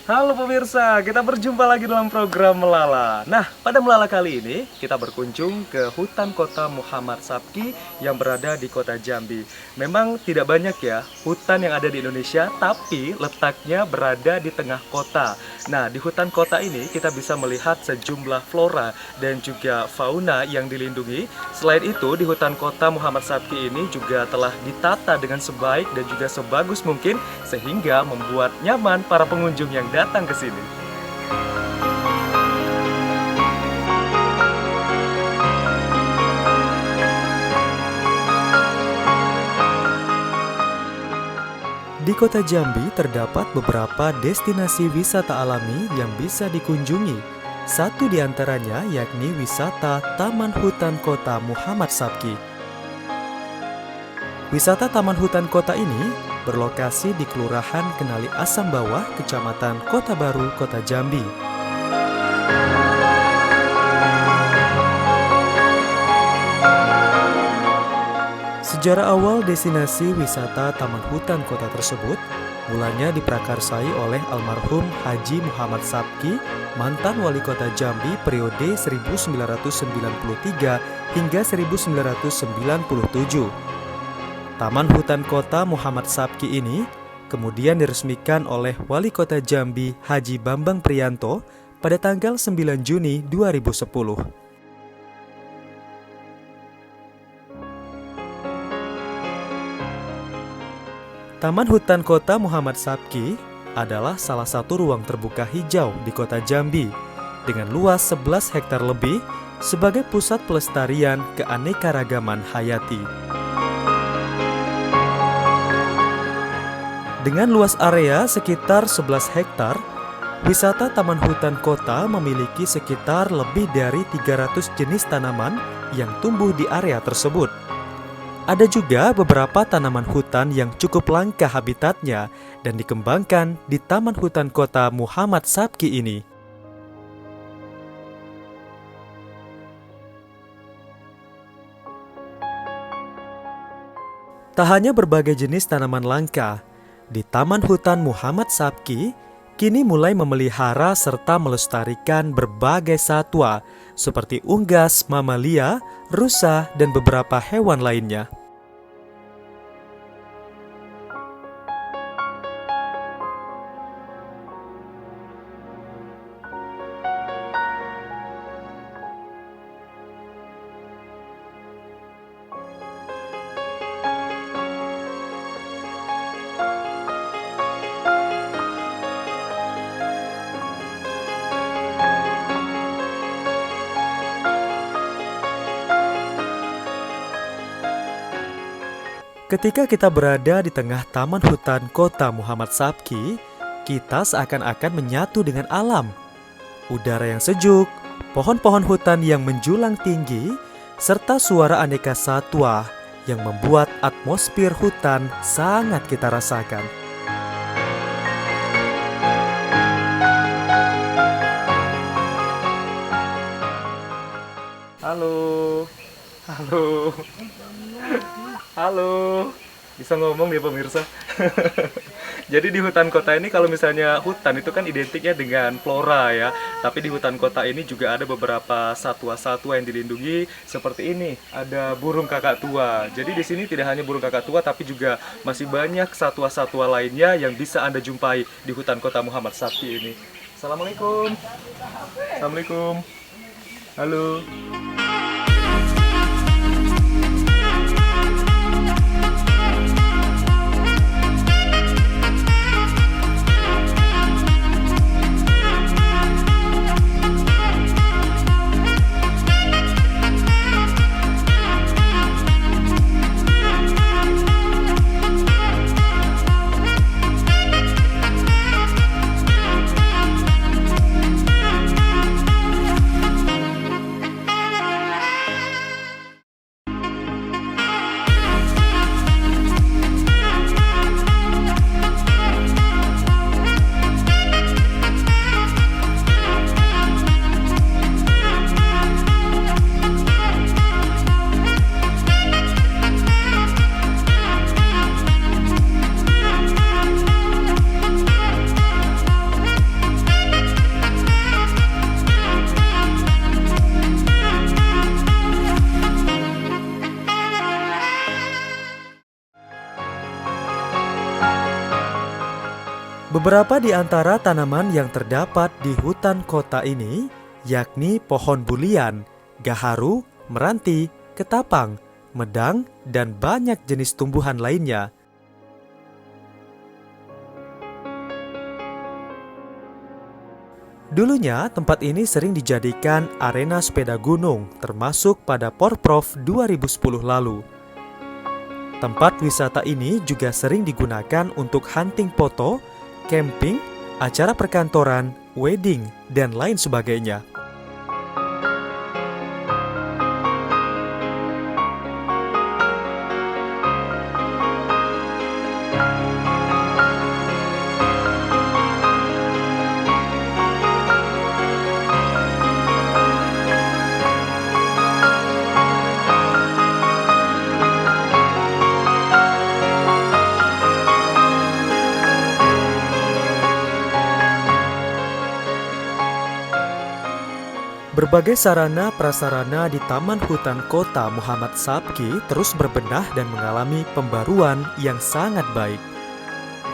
Halo pemirsa, kita berjumpa lagi dalam program Melala. Nah, pada Melala kali ini kita berkunjung ke hutan kota Muhammad Sabki yang berada di kota Jambi. Memang tidak banyak ya hutan yang ada di Indonesia, tapi letaknya berada di tengah kota. Nah, di hutan kota ini kita bisa melihat sejumlah flora dan juga fauna yang dilindungi. Selain itu, di hutan kota Muhammad Sabki ini juga telah ditata dengan sebaik dan juga sebagus mungkin sehingga membuat nyaman para pengunjung yang datang ke sini. Di kota Jambi terdapat beberapa destinasi wisata alami yang bisa dikunjungi. Satu di antaranya yakni wisata Taman Hutan Kota Muhammad Sabki. Wisata Taman Hutan Kota ini berlokasi di Kelurahan Kenali Asam Bawah, Kecamatan Kota Baru, Kota Jambi. Sejarah awal destinasi wisata Taman Hutan Kota tersebut mulanya diprakarsai oleh almarhum Haji Muhammad Sabki, mantan wali kota Jambi periode 1993 hingga 1997. Taman Hutan Kota Muhammad Sabki ini kemudian diresmikan oleh Wali Kota Jambi Haji Bambang Priyanto pada tanggal 9 Juni 2010. Taman Hutan Kota Muhammad Sabki adalah salah satu ruang terbuka hijau di kota Jambi dengan luas 11 hektar lebih sebagai pusat pelestarian keanekaragaman hayati. Dengan luas area sekitar 11 hektar, wisata Taman Hutan Kota memiliki sekitar lebih dari 300 jenis tanaman yang tumbuh di area tersebut. Ada juga beberapa tanaman hutan yang cukup langka habitatnya dan dikembangkan di Taman Hutan Kota Muhammad Sabki ini. Tak hanya berbagai jenis tanaman langka, di Taman Hutan Muhammad Sabki kini mulai memelihara serta melestarikan berbagai satwa seperti unggas, mamalia, rusa, dan beberapa hewan lainnya. Ketika kita berada di tengah Taman Hutan Kota Muhammad Sabki, kita seakan-akan menyatu dengan alam. Udara yang sejuk, pohon-pohon hutan yang menjulang tinggi, serta suara aneka satwa yang membuat atmosfer hutan sangat kita rasakan. Halo, halo. Halo, bisa ngomong ya pemirsa. Jadi di hutan kota ini kalau misalnya hutan itu kan identiknya dengan flora ya. Tapi di hutan kota ini juga ada beberapa satwa-satwa yang dilindungi seperti ini. Ada burung kakak tua. Jadi di sini tidak hanya burung kakak tua tapi juga masih banyak satwa-satwa lainnya yang bisa Anda jumpai di hutan kota Muhammad Sabki ini. Assalamualaikum. Assalamualaikum. Halo. Beberapa di antara tanaman yang terdapat di hutan kota ini yakni pohon bulian, gaharu, meranti, ketapang, medang, dan banyak jenis tumbuhan lainnya. Dulunya tempat ini sering dijadikan arena sepeda gunung, termasuk pada Porprov 2010 lalu. Tempat wisata ini juga sering digunakan untuk hunting foto, camping, acara perkantoran, wedding, dan lain sebagainya. Berbagai sarana prasarana di Taman Hutan Kota Muhammad Sabki terus berbenah dan mengalami pembaruan yang sangat baik.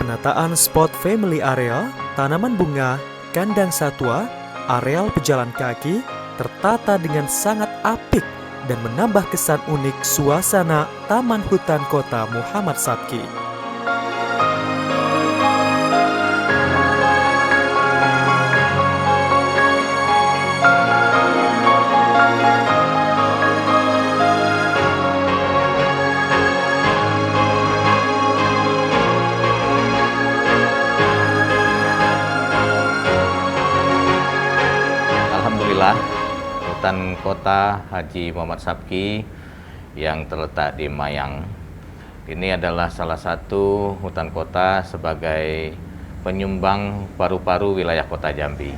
Penataan spot family area, tanaman bunga, kandang satwa, areal pejalan kaki tertata dengan sangat apik dan menambah kesan unik suasana Taman Hutan Kota Muhammad Sabki. Alhamdulillah, Hutan Kota Haji Muhammad Sabki yang terletak di Mayang ini adalah salah satu hutan kota sebagai penyumbang paru-paru wilayah kota Jambi.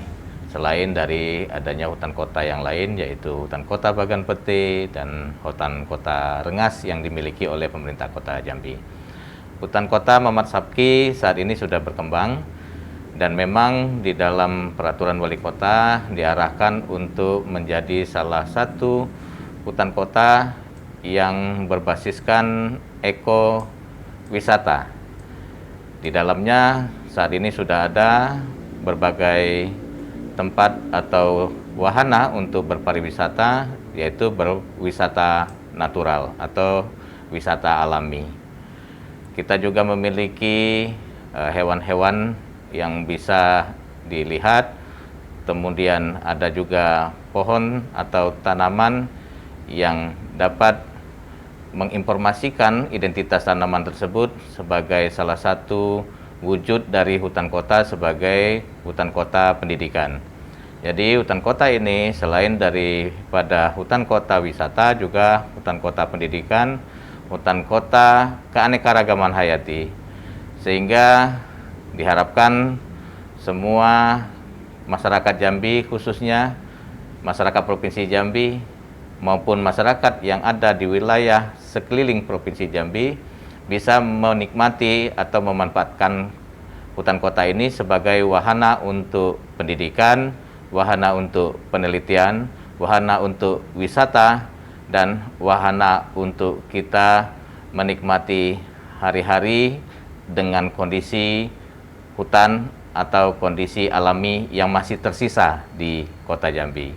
Selain dari adanya hutan kota yang lain, yaitu hutan kota Bagan Pete dan hutan kota Rengas yang dimiliki oleh pemerintah kota Jambi. Hutan kota Muhammad Sabki saat ini sudah berkembang, dan memang di dalam peraturan wali kota diarahkan untuk menjadi salah satu hutan kota yang berbasiskan ekowisata. Di dalamnya saat ini sudah ada berbagai tempat atau wahana untuk berpariwisata, yaitu berwisata natural atau wisata alami. Kita juga memiliki hewan-hewan yang bisa dilihat, kemudian ada juga pohon atau tanaman yang dapat menginformasikan identitas tanaman tersebut sebagai salah satu wujud dari hutan kota sebagai hutan kota pendidikan. Jadi hutan kota ini selain daripada hutan kota wisata, juga hutan kota pendidikan, hutan kota keanekaragaman hayati, sehingga diharapkan semua masyarakat Jambi, khususnya masyarakat Provinsi Jambi maupun masyarakat yang ada di wilayah sekeliling Provinsi Jambi bisa menikmati atau memanfaatkan hutan kota ini sebagai wahana untuk pendidikan, wahana untuk penelitian, wahana untuk wisata, dan wahana untuk kita menikmati hari-hari dengan kondisi hutan atau kondisi alami yang masih tersisa di kota Jambi.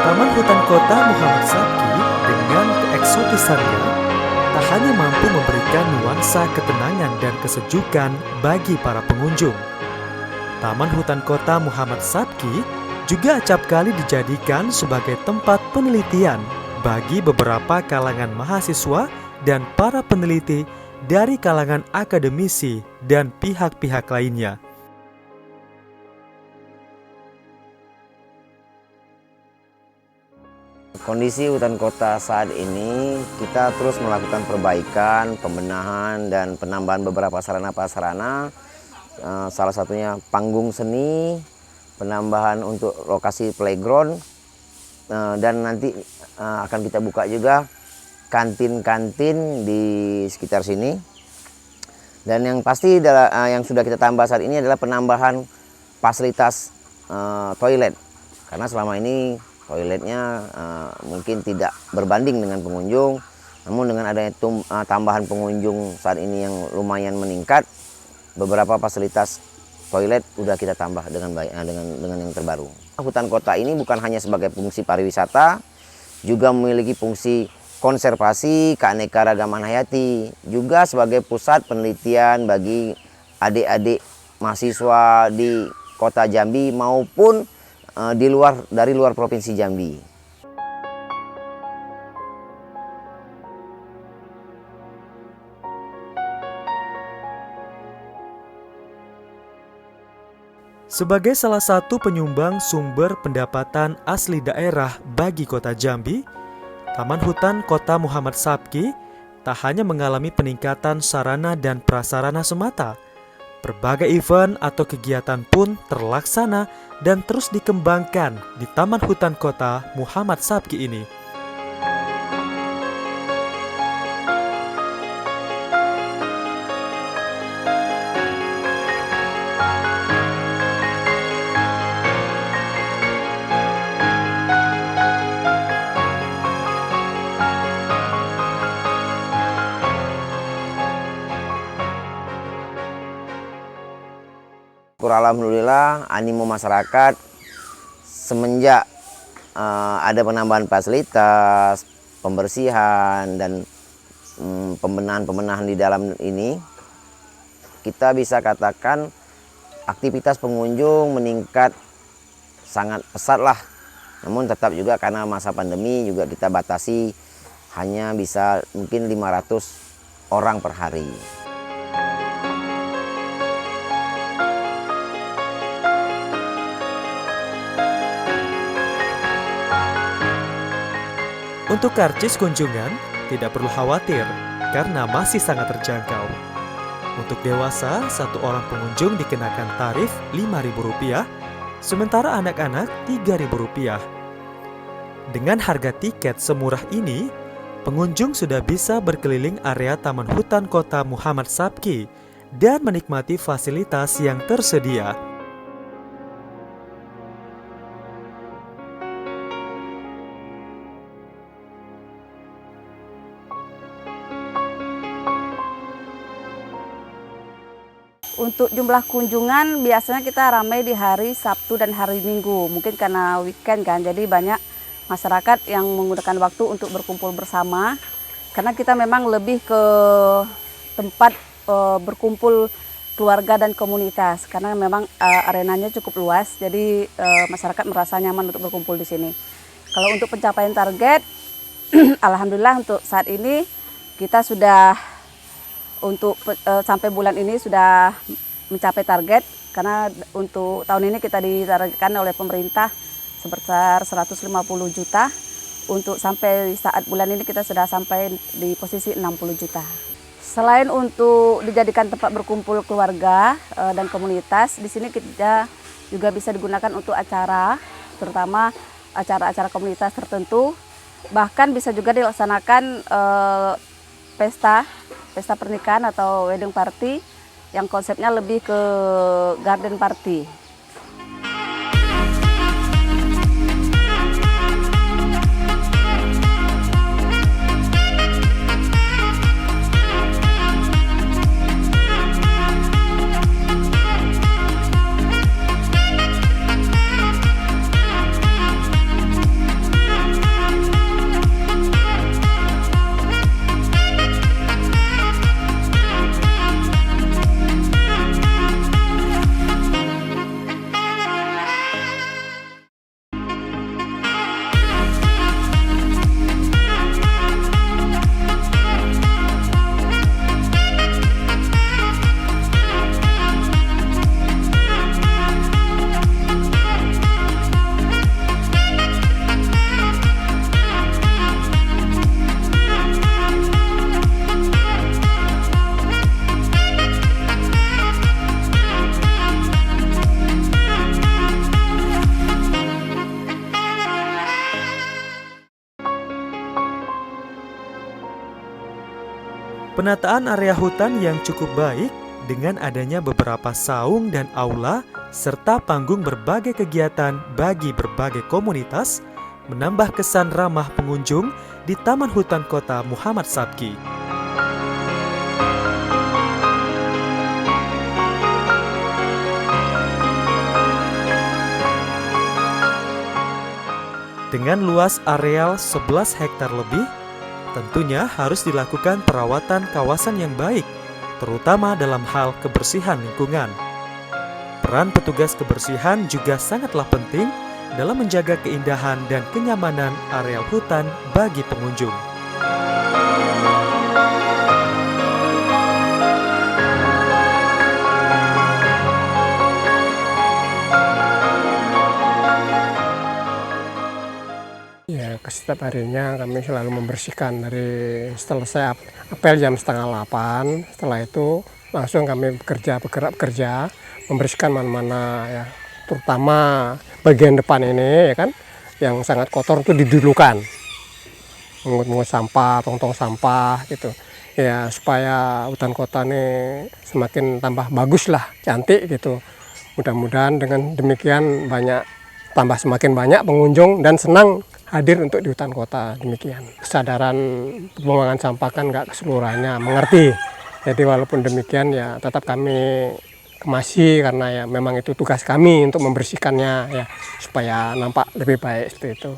Taman Hutan Kota Muhammad Sabki dengan keeksotisannya tak hanya mampu memberikan nuansa ketenangan dan kesejukan bagi para pengunjung. Taman Hutan Kota Muhammad Sabki juga acap kali dijadikan sebagai tempat penelitian bagi beberapa kalangan mahasiswa dan para peneliti dari kalangan akademisi dan pihak-pihak lainnya. Kondisi hutan kota saat ini, kita terus melakukan perbaikan, pembenahan, dan penambahan beberapa sarana prasarana. Salah satunya panggung seni, penambahan untuk lokasi playground, dan nanti akan kita buka juga kantin-kantin di sekitar sini. Dan yang pasti yang sudah kita tambah saat ini adalah penambahan fasilitas toilet, karena selama ini Toiletnya mungkin tidak berbanding dengan pengunjung, namun dengan adanya tambahan pengunjung saat ini yang lumayan meningkat, beberapa fasilitas toilet udah kita tambah dengan baik, dengan yang terbaru. Hutan kota ini bukan hanya sebagai fungsi pariwisata, juga memiliki fungsi konservasi keanekaragaman hayati, juga sebagai pusat penelitian bagi adik-adik mahasiswa di Kota Jambi maupun dari luar Provinsi Jambi. Sebagai salah satu penyumbang sumber pendapatan asli daerah bagi Kota Jambi, Taman Hutan Kota Muhammad Sabki tak hanya mengalami peningkatan sarana dan prasarana semata. Berbagai event atau kegiatan pun terlaksana dan terus dikembangkan di Taman Hutan Kota Muhammad Sabki ini. Alhamdulillah animo masyarakat semenjak ada penambahan fasilitas, pembersihan dan pembenahan di dalam ini, kita bisa katakan aktivitas pengunjung meningkat sangat pesat lah. Namun tetap juga karena masa pandemi juga kita batasi hanya bisa mungkin 500 orang per hari. Untuk karcis kunjungan, tidak perlu khawatir karena masih sangat terjangkau. Untuk dewasa, satu orang pengunjung dikenakan tarif Rp5.000, sementara anak-anak Rp3.000. Dengan harga tiket semurah ini, pengunjung sudah bisa berkeliling area Taman Hutan Kota Muhammad Sabki dan menikmati fasilitas yang tersedia. Untuk jumlah kunjungan biasanya kita ramai di hari Sabtu dan hari Minggu. Mungkin karena weekend kan, jadi banyak masyarakat yang menggunakan waktu untuk berkumpul bersama. Karena kita memang lebih ke tempat berkumpul keluarga dan komunitas. Karena memang arenanya cukup luas, jadi masyarakat merasa nyaman untuk berkumpul di sini. Kalau untuk pencapaian target, alhamdulillah untuk saat ini kita sudah sampai bulan ini sudah mencapai target, karena untuk tahun ini kita ditargetkan oleh pemerintah sebesar 150 juta. Untuk sampai saat bulan ini kita sudah sampai di posisi 60 juta. Selain untuk dijadikan tempat berkumpul keluarga dan komunitas, di sini kita juga bisa digunakan untuk acara, terutama acara-acara komunitas tertentu. Bahkan bisa juga dilaksanakan pesta pernikahan atau wedding party yang konsepnya lebih ke garden party. Penataan area hutan yang cukup baik dengan adanya beberapa saung dan aula serta panggung berbagai kegiatan bagi berbagai komunitas menambah kesan ramah pengunjung di Taman Hutan Kota Muhammad Sabki. Dengan luas areal 11 hektar lebih, tentunya harus dilakukan perawatan kawasan yang baik, terutama dalam hal kebersihan lingkungan. Peran petugas kebersihan juga sangatlah penting dalam menjaga keindahan dan kenyamanan areal hutan bagi pengunjung. Ya, setiap harinya kami selalu membersihkan dari selesai apel jam 7:30. Setelah itu langsung kami bergerak bekerja, membersihkan mana-mana ya, terutama bagian depan ini ya kan, yang sangat kotor itu didulukan. Mengut-mengut sampah, tong-tong sampah gitu. Ya supaya hutan kota ini semakin tambah bagus lah, cantik gitu. Mudah-mudahan dengan demikian semakin banyak pengunjung dan senang hadir untuk di hutan kota. Demikian kesadaran pembuangan sampah kan nggak keseluruhannya mengerti, jadi walaupun demikian ya tetap kami kemasi karena ya memang itu tugas kami untuk membersihkannya ya supaya nampak lebih baik seperti itu.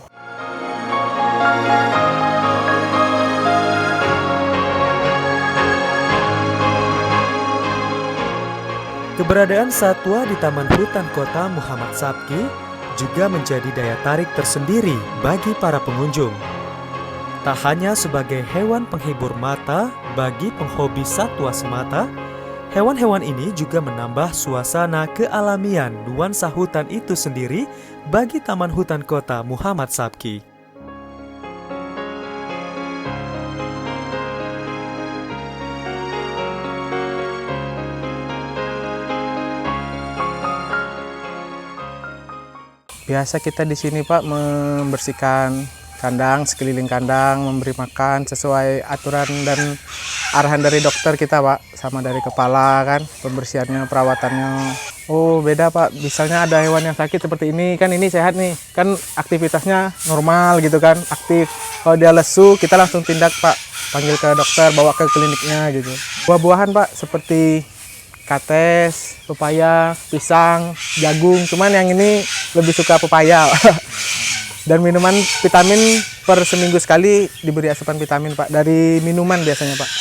Keberadaan satwa di Taman Hutan Kota Muhammad Sabki juga menjadi daya tarik tersendiri bagi para pengunjung. Tak hanya sebagai hewan penghibur mata bagi penghobi satwa semata, hewan-hewan ini juga menambah suasana kealamian nuansa hutan itu sendiri bagi Taman Hutan Kota Muhammad Sabki. Biasa kita di sini Pak membersihkan kandang, sekeliling kandang, memberi makan sesuai aturan dan arahan dari dokter kita Pak, sama dari kepala kan, pembersihannya, perawatannya. Oh beda Pak, misalnya ada hewan yang sakit seperti ini, kan ini sehat nih, kan aktivitasnya normal gitu kan, aktif. Kalau dia lesu, kita langsung tindak Pak, panggil ke dokter, bawa ke kliniknya gitu. Buah-buahan Pak, seperti kates, pepaya, pisang, jagung. Cuman yang ini lebih suka pepaya. Dan minuman vitamin per seminggu sekali diberi asupan vitamin Pak. Dari minuman biasanya Pak.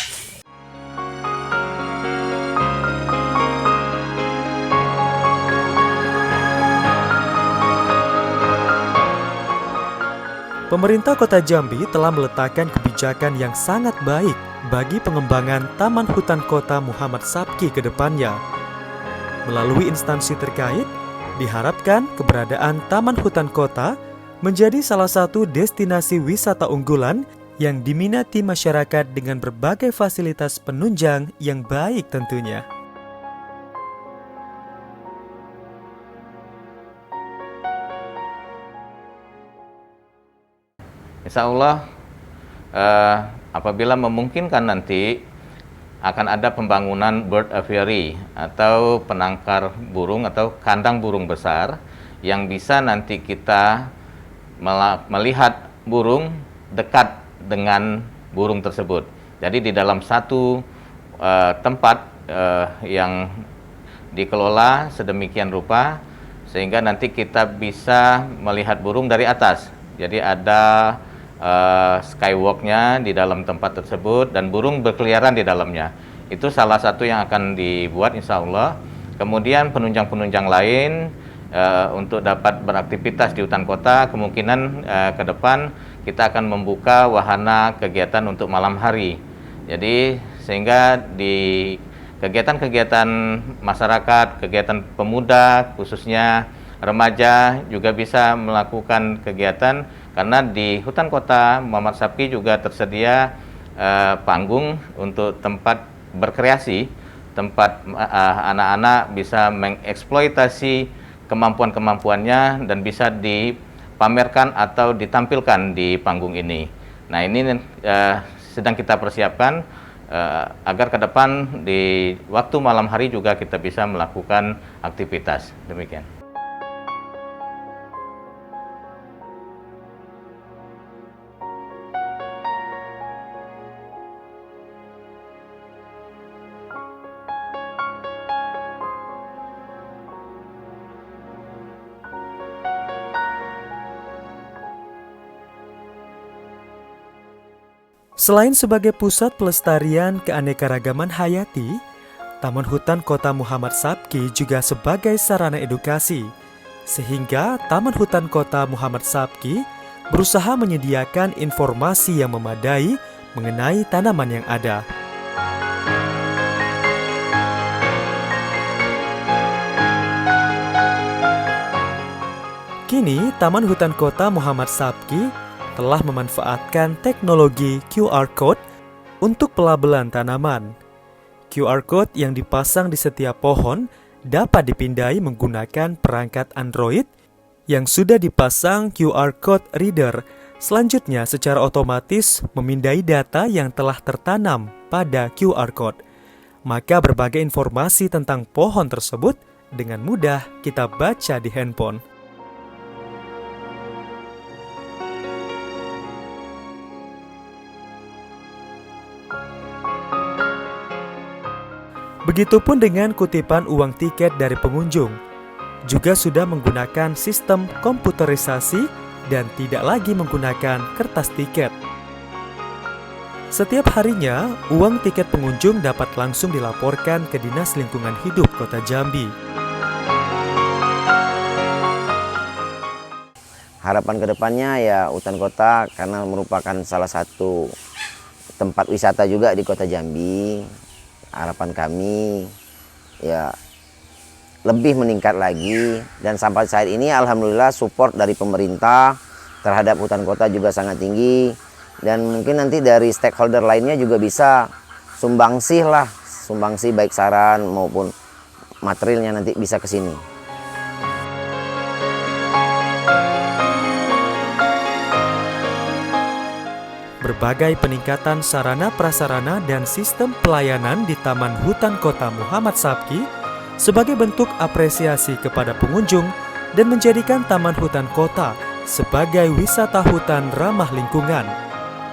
Pemerintah Kota Jambi telah meletakkan kebijakan yang sangat baik bagi pengembangan Taman Hutan Kota Muhammad Sabki ke depannya. Melalui instansi terkait, diharapkan keberadaan Taman Hutan Kota menjadi salah satu destinasi wisata unggulan yang diminati masyarakat dengan berbagai fasilitas penunjang yang baik tentunya. Insya Allah apabila memungkinkan nanti akan ada pembangunan bird aviary atau penangkar burung atau kandang burung besar yang bisa nanti kita melihat burung dekat dengan burung tersebut. Jadi di dalam satu tempat yang dikelola sedemikian rupa sehingga nanti kita bisa melihat burung dari atas. Jadi ada skywalk-nya di dalam tempat tersebut dan burung berkeliaran di dalamnya. Itu salah satu yang akan dibuat insya Allah. Kemudian penunjang-penunjang lain untuk dapat beraktivitas di hutan kota, kemungkinan ke depan kita akan membuka wahana kegiatan untuk malam hari. Jadi sehingga di kegiatan-kegiatan masyarakat, kegiatan pemuda khususnya remaja juga bisa melakukan kegiatan. Karena di hutan kota Muhammad Sabki juga tersedia panggung untuk tempat berkreasi, tempat anak-anak bisa mengeksploitasi kemampuan-kemampuannya dan bisa dipamerkan atau ditampilkan di panggung ini. Nah ini sedang kita persiapkan agar ke depan di waktu malam hari juga kita bisa melakukan aktivitas. Demikian. Selain sebagai pusat pelestarian keanekaragaman hayati, Taman Hutan Kota Muhammad Sabki juga sebagai sarana edukasi, sehingga Taman Hutan Kota Muhammad Sabki berusaha menyediakan informasi yang memadai mengenai tanaman yang ada. Kini, Taman Hutan Kota Muhammad Sabki telah memanfaatkan teknologi QR Code untuk pelabelan tanaman. QR Code yang dipasang di setiap pohon dapat dipindai menggunakan perangkat Android yang sudah dipasang QR Code Reader. Selanjutnya, secara otomatis memindai data yang telah tertanam pada QR Code. Maka berbagai informasi tentang pohon tersebut dengan mudah kita baca di handphone. Begitupun dengan kutipan uang tiket dari pengunjung, juga sudah menggunakan sistem komputerisasi dan tidak lagi menggunakan kertas tiket. Setiap harinya, uang tiket pengunjung dapat langsung dilaporkan ke Dinas Lingkungan Hidup Kota Jambi. Harapan kedepannya ya hutan kota karena merupakan salah satu tempat wisata juga di Kota Jambi. Harapan kami ya lebih meningkat lagi, dan sampai saat ini alhamdulillah support dari pemerintah terhadap hutan kota juga sangat tinggi, dan mungkin nanti dari stakeholder lainnya juga bisa sumbangsih baik saran maupun materialnya nanti bisa ke sini. Berbagai peningkatan sarana prasarana dan sistem pelayanan di Taman Hutan Kota Muhammad Sabki sebagai bentuk apresiasi kepada pengunjung dan menjadikan Taman Hutan Kota sebagai wisata hutan ramah lingkungan.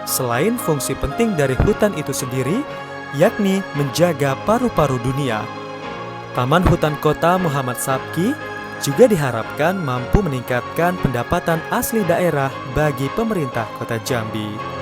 Selain fungsi penting dari hutan itu sendiri, yakni menjaga paru-paru dunia, Taman Hutan Kota Muhammad Sabki juga diharapkan mampu meningkatkan pendapatan asli daerah bagi pemerintah Kota Jambi.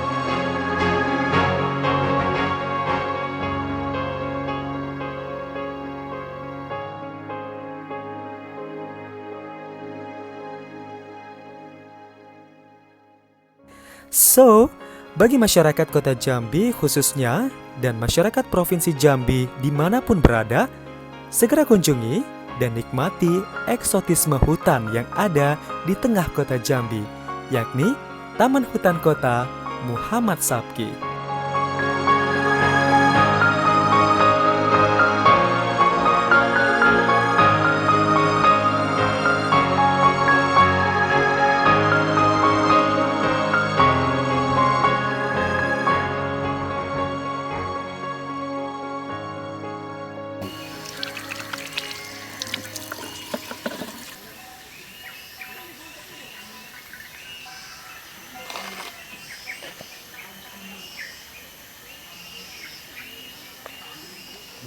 So, bagi masyarakat Kota Jambi khususnya dan masyarakat Provinsi Jambi dimanapun berada, segera kunjungi dan nikmati eksotisme hutan yang ada di tengah Kota Jambi, yakni Taman Hutan Kota Muhammad Sabki.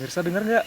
Mirsa dengar nggak?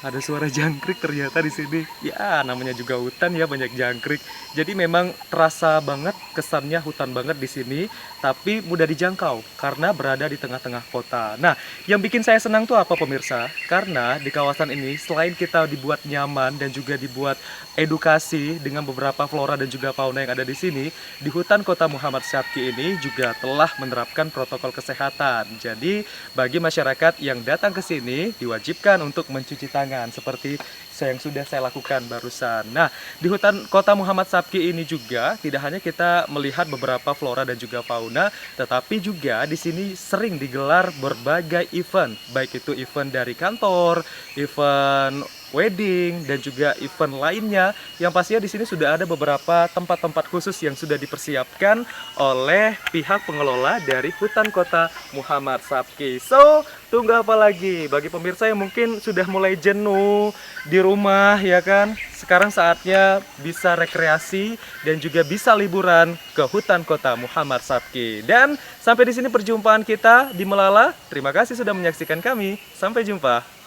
Ada suara jangkrik ternyata di sini. Ya, namanya juga hutan ya, banyak jangkrik. Jadi memang terasa banget kesannya hutan banget di sini, tapi mudah dijangkau karena berada di tengah-tengah kota. Nah, yang bikin saya senang tuh apa pemirsa? Karena di kawasan ini selain kita dibuat nyaman dan juga dibuat edukasi dengan beberapa flora dan juga fauna yang ada di sini, di hutan Kota Muhammad Sabki ini juga telah menerapkan protokol kesehatan. Jadi, bagi masyarakat yang datang ke sini diwajibkan untuk mencuci tangan seperti yang sudah saya lakukan barusan. Nah, di hutan Kota Muhammad Sabki ini juga tidak hanya kita melihat beberapa flora dan juga fauna, tetapi juga di sini sering digelar berbagai event, baik itu event dari kantor, event wedding, dan juga event lainnya yang pastinya di sini sudah ada beberapa tempat-tempat khusus yang sudah dipersiapkan oleh pihak pengelola dari hutan Kota Muhammad Sabki. So, tunggu apa lagi? Bagi pemirsa yang mungkin sudah mulai jenuh di rumah ya kan, sekarang saatnya bisa rekreasi dan juga bisa liburan ke hutan Kota Muhammad Sabki. Dan sampai di sini perjumpaan kita di Melala. Terima kasih sudah menyaksikan kami. Sampai jumpa.